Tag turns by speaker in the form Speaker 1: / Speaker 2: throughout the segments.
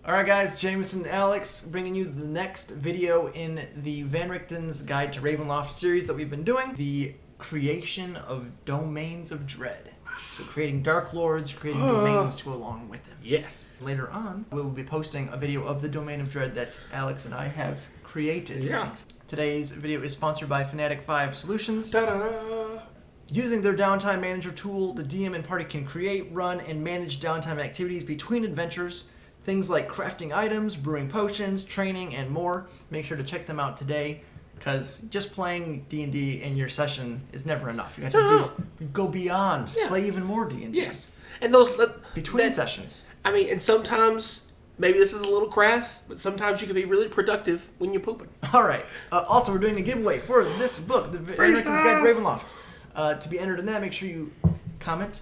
Speaker 1: Alright guys, Jameson and Alex bringing you the next video in the Van Richten's Guide to Ravenloft series that we've been doing. The creation of Domains of Dread. So creating Darklords, creating domains to go along with them.
Speaker 2: Yes.
Speaker 1: Later on, we will be posting a video of the Domain of Dread that Alex and I have created.
Speaker 2: Yeah.
Speaker 1: Today's video is sponsored by Fnatic 5 Solutions.
Speaker 2: Ta-da-da.
Speaker 1: Using their downtime manager tool, the DM and party can create, run, and manage downtime activities between adventures. Things like crafting items, brewing potions, training, and more. Make sure to check them out today, because just playing D&D in your session is never enough. You have to go beyond, play even more D&D.
Speaker 2: Yes. And those...
Speaker 1: Between sessions.
Speaker 2: I mean, and sometimes, maybe this is a little crass, but sometimes you can be really productive when you're pooping.
Speaker 1: Alright. Also, we're doing a giveaway for this book, the Van Richten's Guide to Ravenloft. To be entered in that, make sure you comment,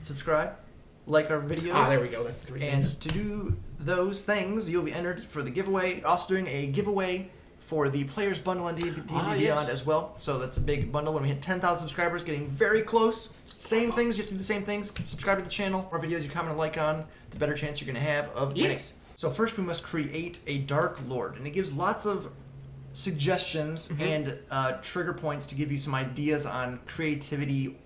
Speaker 1: subscribe, like our videos.
Speaker 2: Ah, there we go. That's 3 things.
Speaker 1: And to do those things, you'll be entered for the giveaway. Also doing a giveaway for the Players Bundle on D&D Beyond as well. So that's a big bundle. When we hit 10,000 subscribers, getting very close. Same things, you have to do the same things. Subscribe to the channel. More videos you comment and like on, the better chance you're going to have of winning. So first we must create a Darklord. And it gives lots of suggestions and trigger points to give you some ideas on creativity,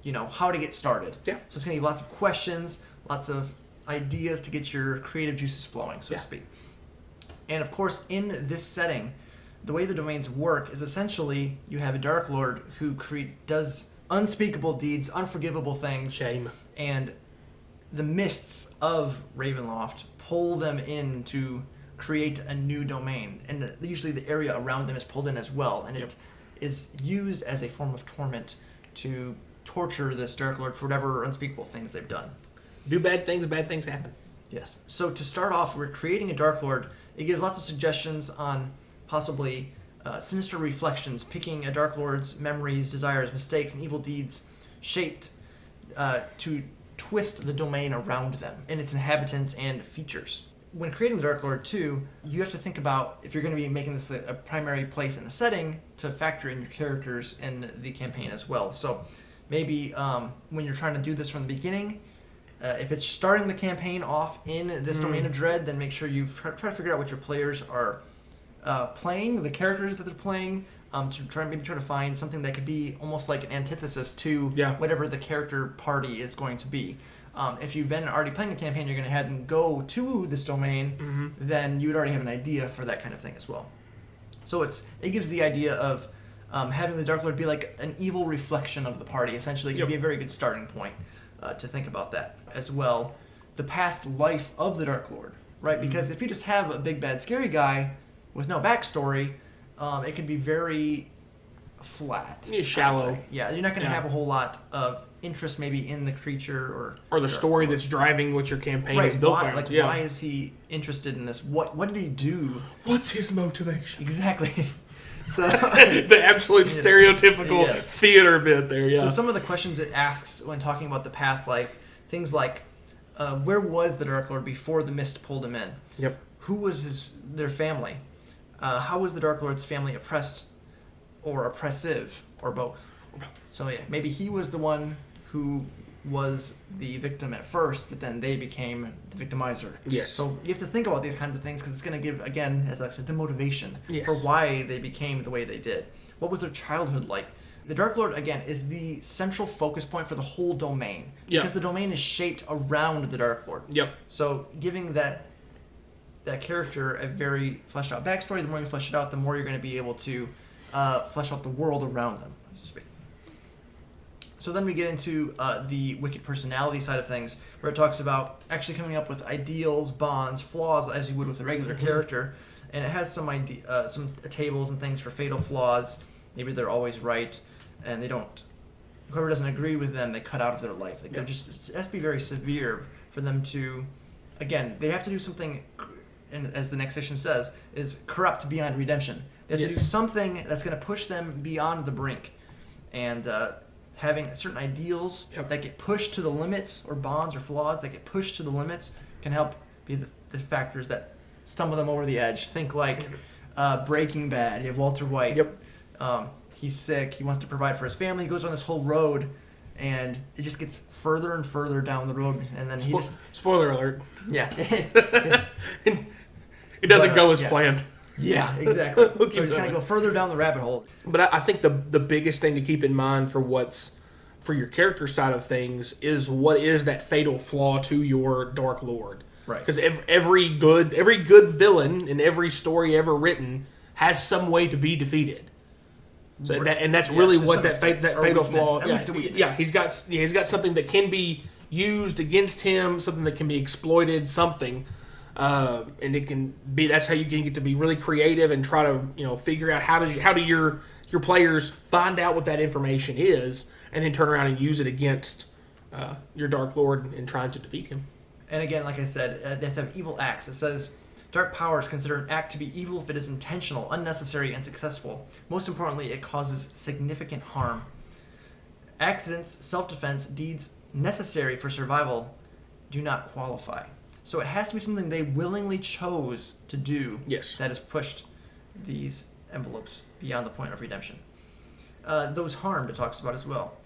Speaker 1: you know, how to get started. Yeah. So it's going to give lots of questions, lots of ideas to get your creative juices flowing, so to speak. And of course, in this setting, the way the domains work is essentially you have a Darklord who does unspeakable deeds, unforgivable things.
Speaker 2: Shame. And
Speaker 1: the mists of Ravenloft pull them in to create a new domain. And usually the area around them is pulled in as well. And it is used as a form of torment to torture this Darklord for whatever unspeakable things they've done.
Speaker 2: Do bad things happen.
Speaker 1: Yes. So to start off, we're creating a Darklord. It gives lots of suggestions on possibly sinister reflections, picking a Darklord's memories, desires, mistakes, and evil deeds shaped to twist the domain around them and its inhabitants and features. When creating the Darklord too, you have to think about if you're going to be making this a primary place in the setting to factor in your characters in the campaign as well. So maybe when you're trying to do this from the beginning, if it's starting the campaign off in this Domain of Dread, then make sure you try to figure out what your players are playing, the characters that they're playing, to try to find something that could be almost like an antithesis to whatever the character party is going to be. If you've been already playing the campaign, you're going to have them go to this domain, then you would already have an idea for that kind of thing as well. So it gives the idea of having the Darklord be like an evil reflection of the party. Essentially, it can be a very good starting point to think about that as well. The past life of the Darklord, right? Because if you just have a big bad scary guy with no backstory, it can be very flat.
Speaker 2: It's shallow.
Speaker 1: Yeah, you're not going to have a whole lot of interest maybe in the creature or
Speaker 2: the story that's driving what your campaign is built on.
Speaker 1: Like, why is he interested in this? What did he do?
Speaker 2: What's his motivation?
Speaker 1: Exactly. So
Speaker 2: the absolute stereotypical theater bit there,
Speaker 1: So some of the questions it asks when talking about the past life, things like, where was the Darklord before the mist pulled him in?
Speaker 2: Yep.
Speaker 1: Who was their family? How was the Darklord's family oppressed or oppressive or both? So yeah, maybe he was the one who was the victim at first, but then they became the victimizer.
Speaker 2: Yes.
Speaker 1: So you have to think about these kinds of things because it's going to give, again, as I said, the motivation for why they became the way they did. What was their childhood like? The Darklord, again, is the central focus point for the whole domain. Because the domain is shaped around the Darklord. Yep. So giving that character a very fleshed out backstory, the more you flesh it out, the more you're going to be able to flesh out the world around them, so to speak. So then we get into the wicked personality side of things, where it talks about actually coming up with ideals, bonds, flaws, as you would with a regular character. And it has some tables and things for fatal flaws. Maybe they're always right, and whoever doesn't agree with them, they cut out of their life. Like it has to be very severe for them to, again, they have to do something, and as the next section says, is corrupt beyond redemption. They have to do something that's going to push them beyond the brink. And having certain ideals that get pushed to the limits, or bonds or flaws that get pushed to the limits, can help be the factors that stumble them over the edge. Think like Breaking Bad. You have Walter White. He's sick. He wants to provide for his family. He goes on this whole road, and it just gets further and further down the road, and then he just
Speaker 2: spoiler alert.
Speaker 1: Yeah,
Speaker 2: it doesn't go as planned.
Speaker 1: Yeah, exactly. So he's gonna go further down the rabbit hole.
Speaker 2: But I think the biggest thing to keep in mind for your character side of things is what is that fatal flaw to your Dark Lord.
Speaker 1: Right.
Speaker 2: Because every good villain in every story ever written has some way to be defeated. So that's really what that fatal flaw. He's got something that can be used against him, something that can be exploited, something. And it can be, that's how you can get to be really creative and try to figure out how do your players find out what that information is, and then turn around and use it against your Dark Lord in trying to defeat him.
Speaker 1: And again, like I said, they have to have evil acts. It says dark powers consider an act to be evil if it is intentional, unnecessary, and successful. Most importantly, it causes significant harm. Accidents, self-defense, deeds necessary for survival do not qualify. So it has to be something they willingly chose to do.
Speaker 2: Yes.
Speaker 1: That has pushed these envelopes beyond the point of redemption. Those harmed, it talks about as well.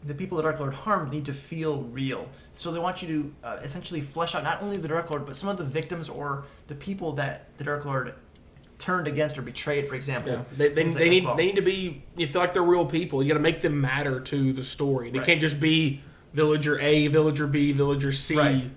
Speaker 1: The people the Dark Lord harmed need to feel real. So they want you to essentially flesh out not only the Dark Lord, but some of the victims or the people that the Dark Lord turned against or betrayed, for example.
Speaker 2: Yeah. They need to be, you feel like they're real people. You got to make them matter to the story. They can't just be villager A, villager B, villager C,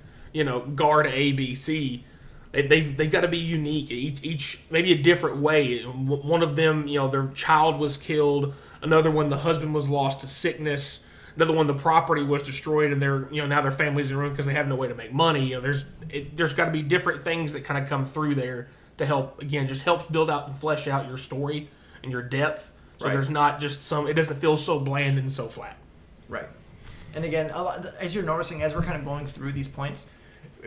Speaker 2: guard A, B, C. They've got to be unique, each maybe a different way. One of them, their child was killed. Another one, the husband was lost to sickness. Another one, the property was destroyed, and now their family's in ruin because they have no way to make money. There's got to be different things that kind of come through there to help. Again, just helps build out and flesh out your story and your depth. So there's not just it doesn't feel so bland and so flat.
Speaker 1: Right. And again, as you're noticing, as we're kind of going through these points,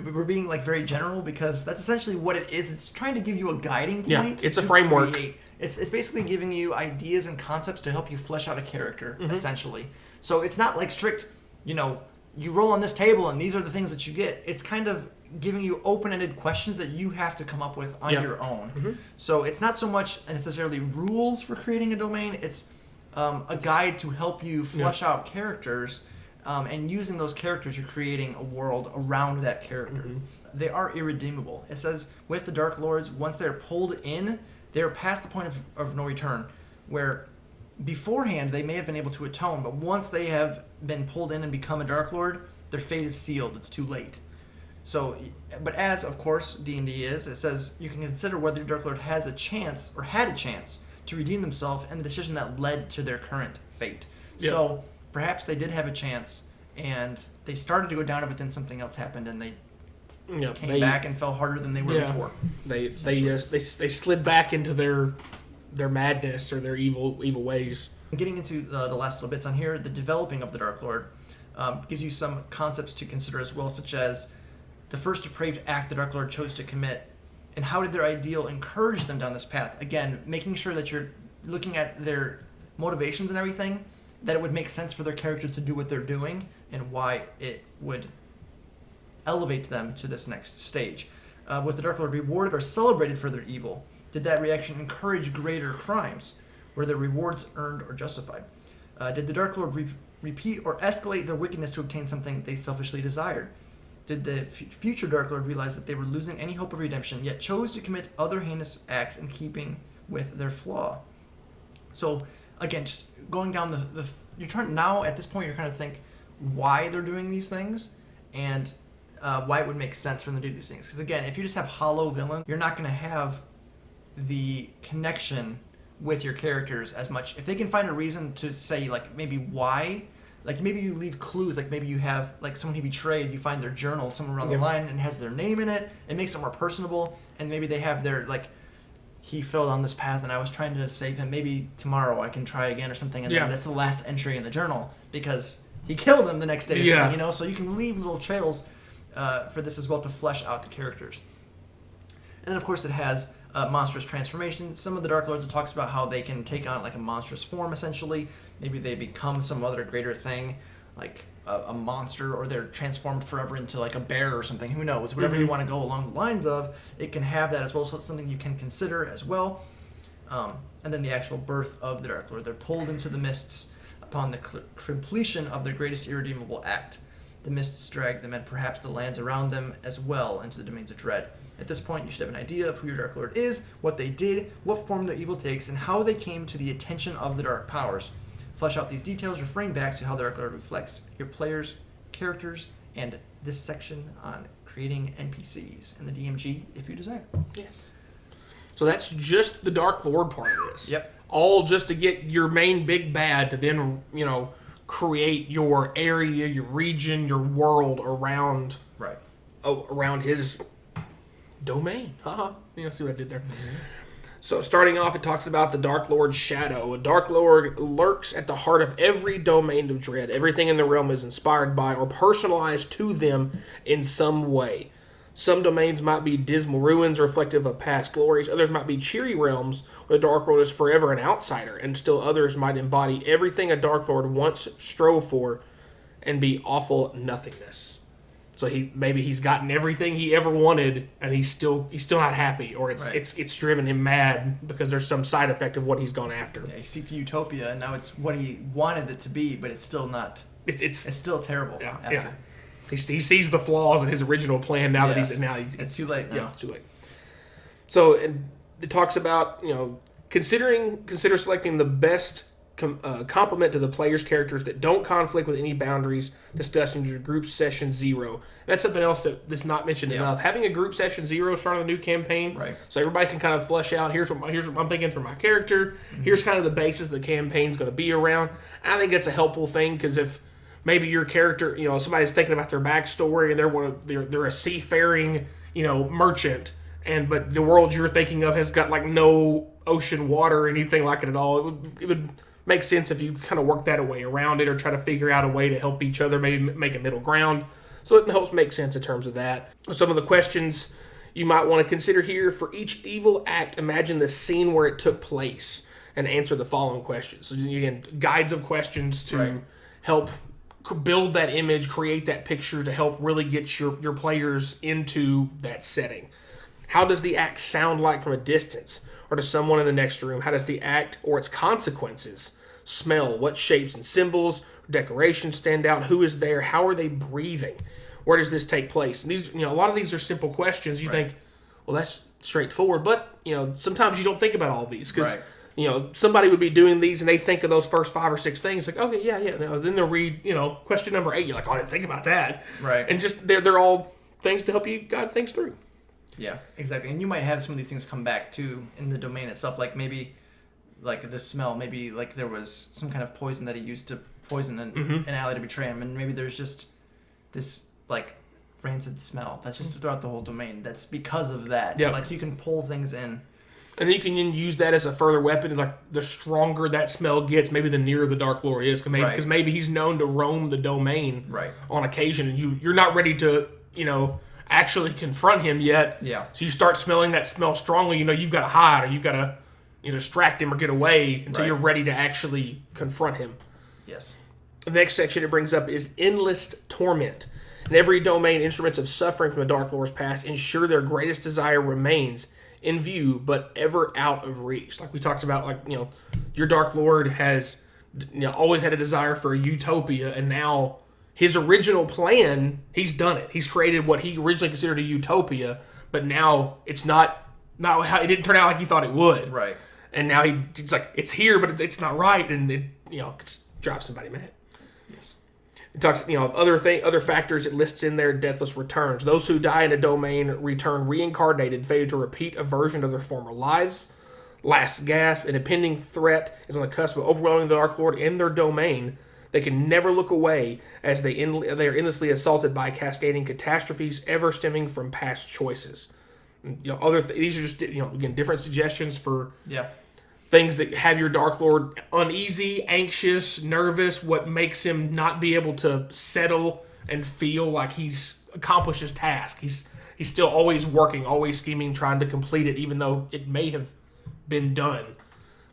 Speaker 1: we're being very general because that's essentially what it is. It's trying to give you a guiding point.
Speaker 2: Yeah, it's a framework.
Speaker 1: It's basically giving you ideas and concepts to help you flesh out a character, essentially. So it's not like strict, you roll on this table and these are the things that you get. It's kind of giving you open-ended questions that you have to come up with on your own. Mm-hmm. So it's not so much necessarily rules for creating a domain. It's a guide to help you flesh out characters. And using those characters, you're creating a world around that character. Mm-hmm. They are irredeemable. It says, with the Dark Lords, once they're pulled in, they're past the point of no return, where beforehand they may have been able to atone, but once they have been pulled in and become a Dark Lord, their fate is sealed. It's too late. So, but as, of course, D&D is, it says you can consider whether your Dark Lord has a chance, or had a chance, to redeem themselves and the decision that led to their current fate. Yep. So perhaps they did have a chance, and they started to go down it, but then something else happened, and they came back and fell harder than they were before. They
Speaker 2: slid back into their madness or their evil ways.
Speaker 1: Getting into the last little bits on here, the developing of the Dark Lord gives you some concepts to consider as well, such as the first depraved act the Dark Lord chose to commit, and how did their ideal encourage them down this path. Again, making sure that you're looking at their motivations and everything, that it would make sense for their character to do what they're doing, and why it would elevate them to this next stage. Was the Dark Lord rewarded or celebrated for their evil? Did that reaction encourage greater crimes? Were their rewards earned or justified? Did the Dark Lord repeat or escalate their wickedness to obtain something they selfishly desired? Did the future Dark Lord realize that they were losing any hope of redemption, yet chose to commit other heinous acts in keeping with their flaw? So, again, just going down you're trying now, at this point, you're kind of think why they're doing these things, and why it would make sense for them to do these things. Because, again, if you just have hollow villains, you're not going to have the connection with your characters as much. If they can find a reason to say, maybe why, maybe you leave clues, maybe you have, someone he betrayed, you find their journal somewhere around the line and has their name in it, it makes it more personable, and maybe they have their, he fell down this path and I was trying to save him, maybe tomorrow I can try again or something, and then that's the last entry in the journal, because he killed him the next day, so you can leave little trails for this as well to flesh out the characters. And then, of course, it has monstrous transformations. Some of the Dark Lords, it talks about how they can take on a monstrous form, essentially. Maybe they become some other greater thing, like a monster, or they're transformed forever into a bear or something. Who knows? Whatever you want to go along the lines of, it can have that as well. So it's something you can consider as well. And then the actual birth of the Dark Lord. They're pulled into the mists upon the completion of their greatest irredeemable act. The mists drag them and perhaps the lands around them as well into the domains of dread. At this point, you should have an idea of who your Dark Lord is, what they did, what form their evil takes, and how they came to the attention of the Dark Powers. Flesh out these details, referring back to how the Dark Lord reflects your players' characters, and this section on creating NPCs and the DMG if you desire.
Speaker 2: Yes. So that's just the Dark Lord part of this.
Speaker 1: Yep.
Speaker 2: All just to get your main big bad to then, create your area, your region, your world around around his domain. See what I did there? Mm-hmm. So starting off, it talks about the Dark Lord's shadow. A Dark Lord lurks at the heart of every domain of dread. Everything in the realm is inspired by or personalized to them in some way. Some domains might be dismal ruins reflective of past glories. Others might be cheery realms where the Dark Lord is forever an outsider. And still others might embody everything a Dark Lord once strove for and be awful nothingness. So he's gotten everything he ever wanted, and he's still not happy, or it's driven him mad because there's some side effect of what he's gone after.
Speaker 1: Yeah, he seeked utopia, and now it's what he wanted it to be, but it's still not. It's still terrible.
Speaker 2: Yeah,
Speaker 1: after.
Speaker 2: yeah. He sees the flaws in his original plan. Now that he's
Speaker 1: it's too late now.
Speaker 2: Yeah, it's too late. So it talks about consider selecting the best complement to the player's characters that don't conflict with any boundaries discussed in your group session 0. That's something else that's not mentioned enough. Having a group session 0 start on a new campaign, so everybody can kind of flesh out. Here's what I'm thinking for my character. Mm-hmm. Here's kind of the basis the campaign's going to be around. I think that's a helpful thing because if maybe your character, somebody's thinking about their backstory and they're a seafaring, merchant, but the world you're thinking of has got like no ocean water or anything like it at all. It would makes sense if you kind of work that way around it or try to figure out a way to help each other, maybe make a middle ground. So it helps make sense in terms of that. Some of the questions you might want to consider here: for each evil act, imagine the scene where it took place and answer the following questions. So again, guides of questions to help build that image, create that picture to help really get your players into that setting. How does the act sound like from a distance? Or to someone in the next room? How does the act or its consequences smell? What shapes and symbols, decorations stand out? Who is there? How are they breathing? Where does this take place? And these, a lot of these are simple questions. You think, well, that's straightforward, but sometimes you don't think about all these because somebody would be doing these and they think of those first 5 or 6 things. Like, okay, yeah. Then they'll read, question number 8. You're like, oh, I didn't think about that.
Speaker 1: Right.
Speaker 2: And just they're all things to help you guide things through.
Speaker 1: Yeah, exactly. And you might have some of these things come back too in the domain itself, like maybe like the smell, maybe like there was some kind of poison that he used to poison an ally to betray him, and maybe there's just this like rancid smell that's just throughout the whole domain. That's because of that.
Speaker 2: Yeah.
Speaker 1: So you can pull things in.
Speaker 2: And then you can use that as a further weapon. It's like the stronger that smell gets, maybe the nearer the Dark Lord is, because maybe he's known to roam the domain on occasion, and you're not ready to actually confront him yet.
Speaker 1: Yeah.
Speaker 2: So you start smelling that smell strongly, you've got to hide or you've got to distract him or get away until you're ready to actually confront him.
Speaker 1: Yes.
Speaker 2: The next section it brings up is endless torment. In every domain, instruments of suffering from the Dark Lord's past ensure their greatest desire remains in view, but ever out of reach. Like we talked about, your Dark Lord has always had a desire for a utopia, and now his original plan, he's done it. He's created what he originally considered a utopia, but now it's not how it didn't turn out like he thought it would.
Speaker 1: Right.
Speaker 2: And now he's like, it's here, but it's not right, and it just drives somebody mad.
Speaker 1: Yes.
Speaker 2: It talks, other factors it lists in there: deathless returns. Those who die in a domain return reincarnated, fated to repeat a version of their former lives. Last gasp: an impending threat is on the cusp of overwhelming the Dark Lord in their domain. They can never look away as they are endlessly assaulted by cascading catastrophes ever stemming from past choices. These are just again different suggestions for things that have your Dark Lord uneasy, anxious, nervous. What makes him not be able to settle and feel like he's accomplished his task. He's still always working, always scheming, trying to complete it, even though it may have been done.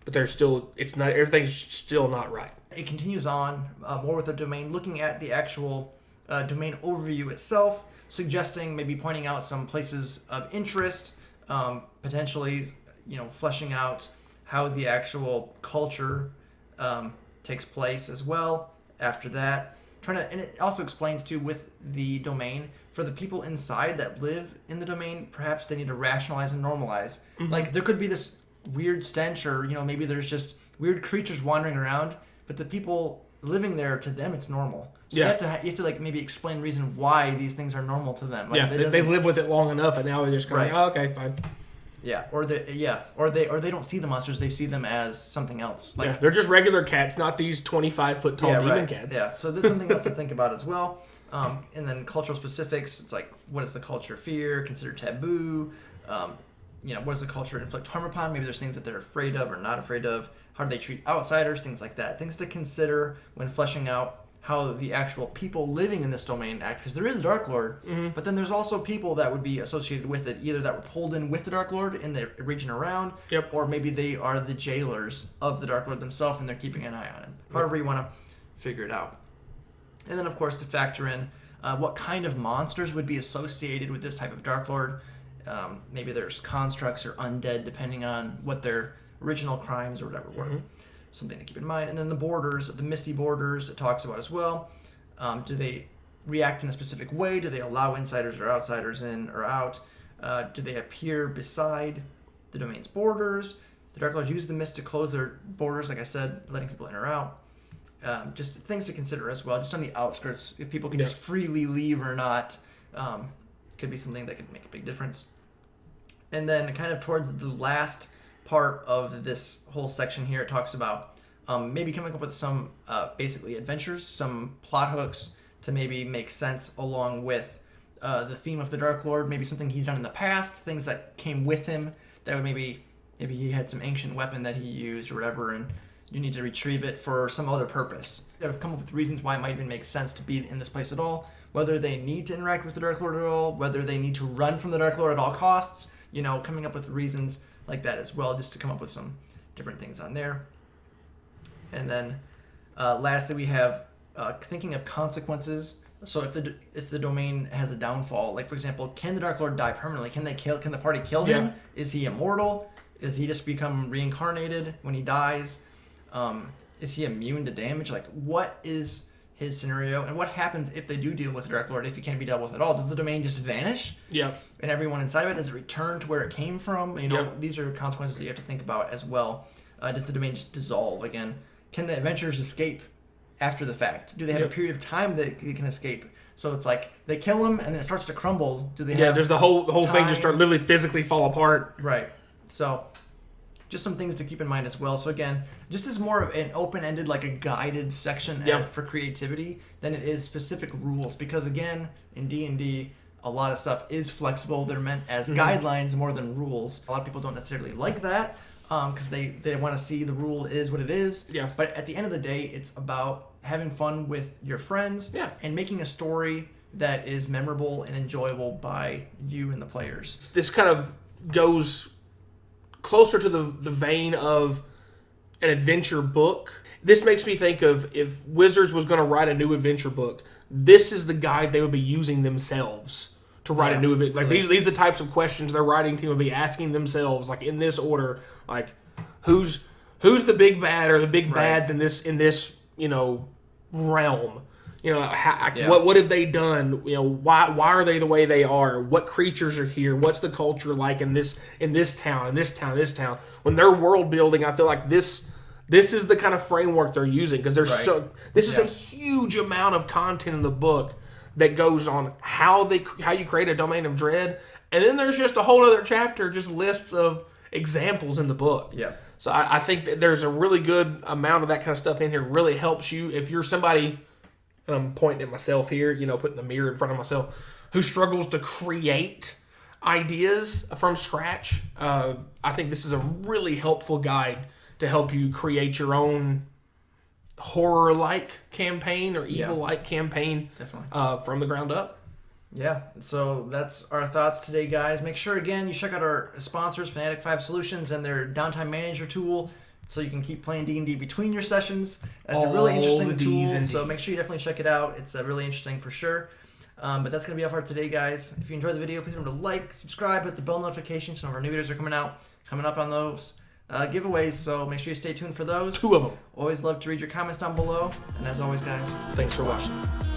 Speaker 2: But everything's still not right.
Speaker 1: It continues on more with the domain, looking at the actual domain overview itself, suggesting maybe pointing out some places of interest, potentially, fleshing out how the actual culture takes place as well after that. And it also explains too with the domain, for the people inside that live in the domain, perhaps they need to rationalize and normalize. Like there could be this weird stench, or maybe there's just weird creatures wandering around, but the people living there, to them it's normal. So you have to like maybe explain reason why these things are normal to them. Like,
Speaker 2: they live with it long enough, and now they're just going, oh, okay, fine.
Speaker 1: Yeah, or they don't see the monsters; they see them as something else. Like
Speaker 2: they're just regular cats, not these 25-foot tall demon cats.
Speaker 1: Yeah, so there's something else to think about as well. And then cultural specifics. It's like, what does the culture fear? Consider taboo. What does the culture inflict harm upon? Maybe there's things that they're afraid of or not afraid of. How do they treat outsiders? Things like that. Things to consider when fleshing out how the actual people living in this domain act, because there is a Darklord, but then there's also people that would be associated with it, either that were pulled in with the Darklord in the region around, or maybe they are the jailers of the Darklord themselves and they're keeping an eye on him. However you want to figure it out. And then, of course, to factor in what kind of monsters would be associated with this type of Darklord. Maybe there's constructs or undead, depending on what their original crimes or whatever were. Something to keep in mind. And then the borders, the misty borders, it talks about as well. Do they react in a specific way? Do they allow insiders or outsiders in or out? Do they appear beside the domain's borders? The Darklord use the mist to close their borders, like I said, letting people in or out. Just things to consider as well. Just on the outskirts, if people can just freely leave or not, could be something that could make a big difference. And then kind of towards the last part of this whole section here, it talks about maybe coming up with some basically adventures, some plot hooks to maybe make sense along with the theme of the Darklord, maybe something he's done in the past, things that came with him that would maybe he had some ancient weapon that he used or whatever, and you need to retrieve it for some other purpose. I've come up with reasons why it might even make sense to be in this place at all, whether they need to interact with the Darklord at all, whether they need to run from the Darklord at all costs, coming up with reasons like that as well, just to come up with some different things on there. And then lastly, we have thinking of consequences. So if the domain has a downfall, like for example, can the Darklord die permanently? Can the party kill him? Is he immortal? Is he just become reincarnated when he dies? Is he immune to damage? Like, what is his scenario, and what happens if they do deal with the Darklord, if he can't be dealt with at all? Does the domain just vanish? And everyone inside of it, does it return to where it came from? These are consequences that you have to think about as well. Does the domain just dissolve again? Can the adventurers escape after the fact? Do they have a period of time that they can escape? So it's like they kill him and then it starts to crumble. Do they have
Speaker 2: does the whole thing just start literally physically fall apart?
Speaker 1: Right. So just some things to keep in mind as well. So again, just as more of an open-ended, like a guided section for creativity than it is specific rules. Because again, in D&D, a lot of stuff is flexible. They're meant as guidelines more than rules. A lot of people don't necessarily like that because they want to see the rule is what it is. But at the end of the day, it's about having fun with your friends and making a story that is memorable and enjoyable by you and the players.
Speaker 2: This kind of goes closer to the vein of an adventure book. This makes me think of if Wizards was going to write a new adventure book, this is the guide they would be using themselves to write a new adventure. Like these are the types of questions their writing team would be asking themselves, like in this order, like who's the big bad or the big bads in this realm. What have they done? Why are they the way they are? What creatures are here? What's the culture like in this town? When they're world building, I feel like this is the kind of framework they're using, because this is a huge amount of content in the book that goes on how you create a domain of dread, and then there's just a whole other chapter, just lists of examples in the book. So I think that there's a really good amount of that kind of stuff in here. Really helps you if you're somebody. I'm pointing at myself here, putting the mirror in front of myself, who struggles to create ideas from scratch. I think this is a really helpful guide to help you create your own horror-like campaign or evil-like campaign from the ground up.
Speaker 1: So that's our thoughts today, guys. Make sure, again, you check out our sponsors, Fanatic 5 Solutions, and their Downtime Manager tool, so you can keep playing D&D between your sessions. That's a really interesting tool, so make sure you definitely check it out. It's really interesting for sure. But that's going to be all for today, guys. If you enjoyed the video, please remember to like, subscribe, hit the bell notification. Some of our new videos are coming up on those. giveaways, so make sure you stay tuned for those.
Speaker 2: 2 of them.
Speaker 1: Always love to read your comments down below. And as always, guys,
Speaker 2: Thanks for watching.